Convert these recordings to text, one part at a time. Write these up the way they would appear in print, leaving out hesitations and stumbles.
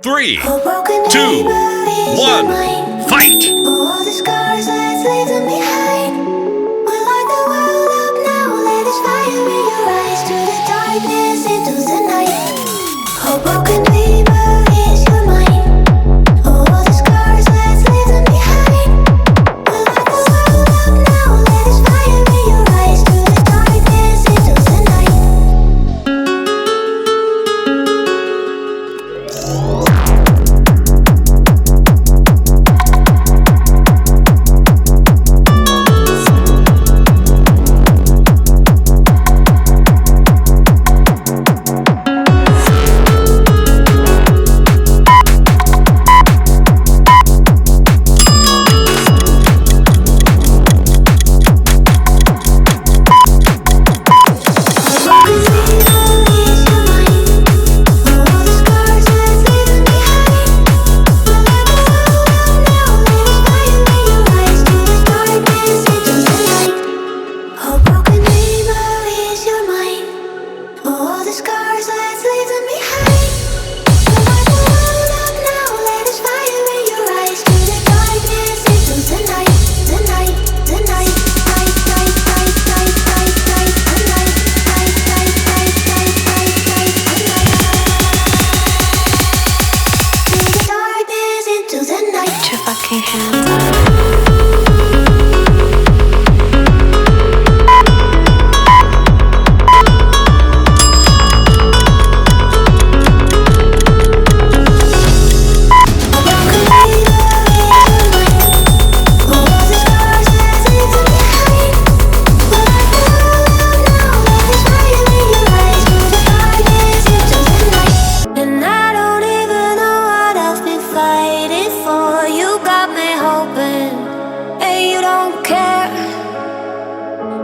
3, 2, 1, fight! All the scars, let's leave them behind. We light the world up now, let us fire in your eyes. To the darkness, into the night. Oh, broken dreamer, is your mind? All the scars, let's leave them behind. We light the world up now, let us fire in your eyes. To the darkness, into the night.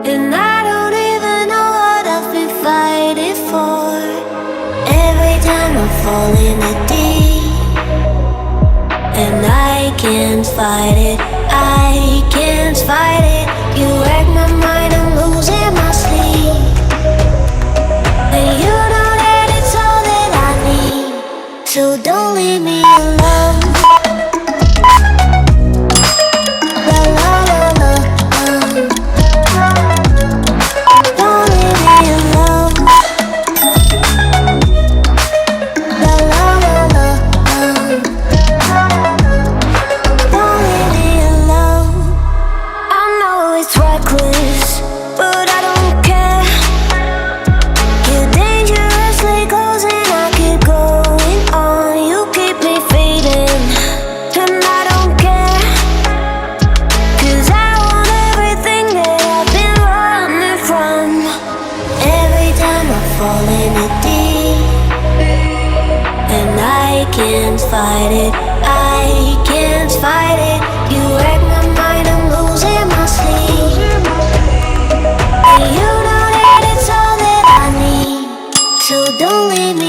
And I don't even know what I've been fighting for. Every time I fall in the deep, and I can't fight it, I can't fight it. You wreck my mind, I'm losing my sleep. And you know that it's all that I need, so don't leave me alone. Fight it, I can't fight it. You wreck my mind, I'm losing my sleep. And you know that it's all that I need, so don't leave me